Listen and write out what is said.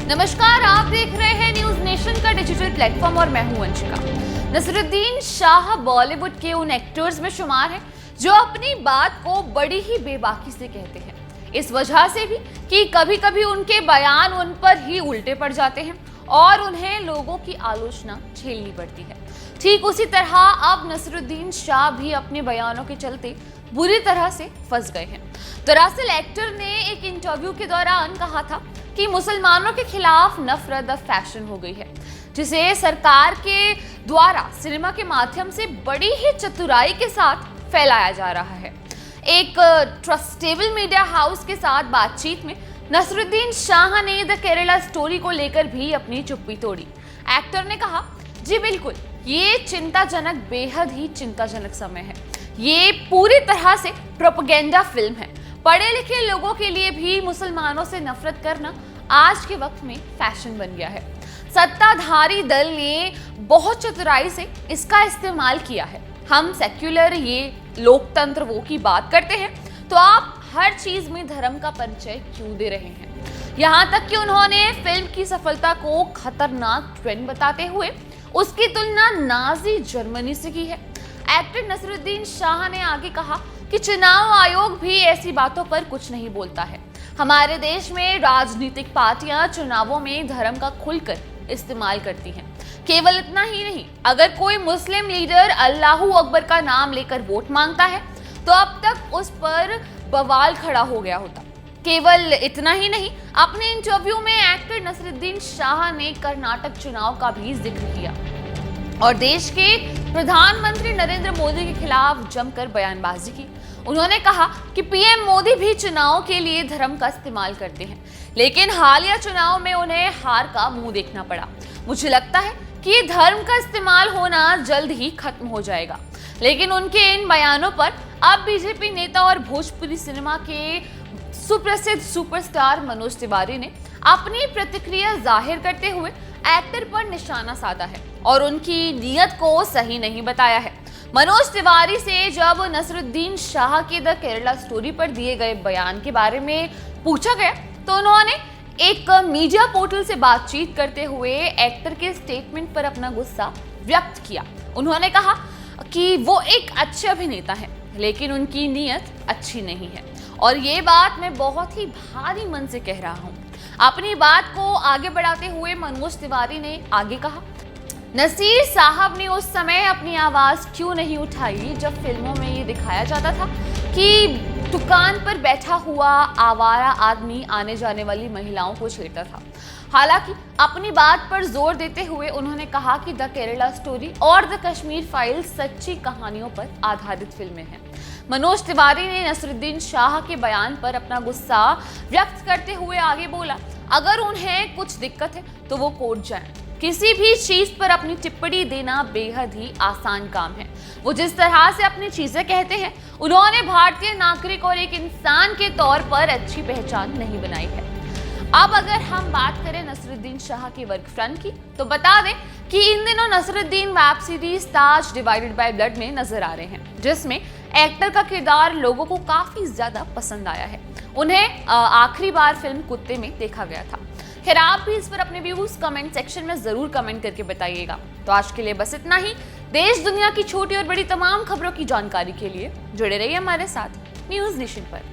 नमस्कार, आप देख रहे हैं न्यूज नेशन का डिजिटल प्लेटफॉर्म और मैं हूं अंशिका। नसरुद्दीन शाह बॉलीवुड के उन एक्टर्स में शुमार हैं जो अपनी बात को बड़ी ही बेबाकी से कहते हैं, इस वजह से भी कि कभी कभी उनके बयान उन पर ही उल्टे पड़ जाते हैं और उन्हें लोगों की आलोचना झेलनी पड़ती है। ठीक उसी तरह अब नसरुद्दीन शाह भी अपने बयानों के चलते बुरी तरह से फंस गए हैं। दरअसल एक्टर ने एक इंटरव्यू के दौरान कहा था कि मुसलमानों के खिलाफ नफरत अब फैशन हो गई है, जिसे सरकार के द्वारा सिनेमा के माध्यम से बड़ी ही चतुराई के साथ फैलाया जा रहा है। एक ट्रस्टेबल मीडिया हाउस के साथ बातचीत में नसरुद्दीन शाह ने द केरला स्टोरी को लेकर भी अपनी चुप्पी तोड़ी। एक्टर ने कहा, जी बिल्कुल, ये चिंताजनक, बेहद ही चिंताजनक समय है। ये पूरी तरह से प्रोपेगेंडा फिल्म है। पढ़े लिखे लोगों के लिए भी मुसलमानों से नफरत करना आज के वक्त में फैशन बन गया है। सत्ताधारी दल ने बहुत चतुराई से इसका इस्तेमाल किया है। हम सेक्युलर, ये लोकतंत्र वो की बात करते हैं, तो आप हर चीज में धर्म का परिचय क्यों दे रहे हैं? यहाँ तक कि उन्होंने फिल्म की सफलता को खतरनाक ट्रेंड बताते हुए उसकी तुलना नाजी जर्मनी से की है। एक्टर नसरुद्दीन शाह ने आगे कहा कि चुनाव आयोग भी ऐसी बातों पर कुछ नहीं बोलता है। हमारे देश में राजनीतिक पार्टियां चुनावों में धर्म का खुलकर इस्तेमाल करती हैं। केवल इतना ही नहीं, अगर कोई मुस्लिम लीडर अल्लाहू अकबर का नाम लेकर वोट मांगता है तो अब तक उस पर बवाल खड़ा हो गया होता। केवल इतना ही नहीं, अपने इंटरव्यू में एक्टर नसरुद्दीन शाह ने कर्नाटक चुनाव का भी जिक्र किया और देश के प्रधानमंत्री नरेंद्र मोदी के खिलाफ जमकर बयानबाजी की। उन्होंने कहा कि पीएम मोदी भी चुनाव के लिए धर्म का इस्तेमाल करते हैं, लेकिन हालिया चुनाव में उन्हें हार का मुंह देखना पड़ा। मुझे लगता है कि ये धर्म का इस्तेमाल होना जल्द ही खत्म हो जाएगा। लेकिन उनके इन बयानों पर अब बीजेपी नेता और भोजपुरी सिनेमा के सुप्रसिद्ध सुपरस्टार मनोज तिवारी ने अपनी प्रतिक्रिया जाहिर करते हुए एक्टर पर निशाना साधा है और उनकी नीयत को सही नहीं बताया है। मनोज तिवारी से जब नसरुद्दीन शाह के द केरला स्टोरी पर दिए गए बयान के बारे में पूछा गया तो उन्होंने एक मीडिया पोर्टल से बातचीत करते हुए एक्टर के स्टेटमेंट पर अपना गुस्सा व्यक्त किया। उन्होंने कहा कि वो एक अच्छे अभिनेता हैं, लेकिन उनकी नीयत अच्छी नहीं है और ये बात मैं बहुत ही भारी मन से कह रहा हूँ। अपनी बात को आगे बढ़ाते हुए मनोज तिवारी ने आगे कहा, नसीर साहब ने उस समय अपनी आवाज क्यों नहीं उठाई जब फिल्मों में ये दिखाया जाता था कि दुकान पर बैठा हुआ आवारा आदमी आने जाने वाली महिलाओं को छेड़ता था। हालांकि अपनी बात पर जोर देते हुए उन्होंने कहा कि द केरला स्टोरी और द कश्मीर फाइल्स सच्ची कहानियों पर आधारित फिल्में हैं। मनोज तिवारी ने नसरुद्दीन शाह के बयान पर अपना गुस्सा व्यक्त करते हुए आगे बोला, अगर उन्हें कुछ दिक्कत है तो वो कोर्ट जाएं। किसी भी चीज पर अपनी टिप्पणी देना बेहद ही आसान काम है। वो जिस तरह से अपनी चीजें कहते हैं, उन्होंने भारतीय नागरिक और एक इंसान के तौर पर अच्छी पहचान नहीं बनाई है। अब अगर हम बात करें नसरुद्दीन शाह के वर्क फ्रंट की, तो बता दें कि इन दिनों Naseeruddin web series Taj divided by blood में नजर आ रहे हैं, जिसमें एक्टर का किरदार लोगों को काफी ज्यादा पसंद आया है। उन्हें आखिरी बार फिल्म कुत्ते में देखा गया था। खैर, आप भी इस पर अपने व्यूज कमेंट सेक्शन में जरूर कमेंट करके बताइएगा। तो आज के लिए बस इतना ही। देश दुनिया की छोटी और बड़ी तमाम खबरों की जानकारी के लिए जुड़े रहिए हमारे साथ न्यूज नेशन पर।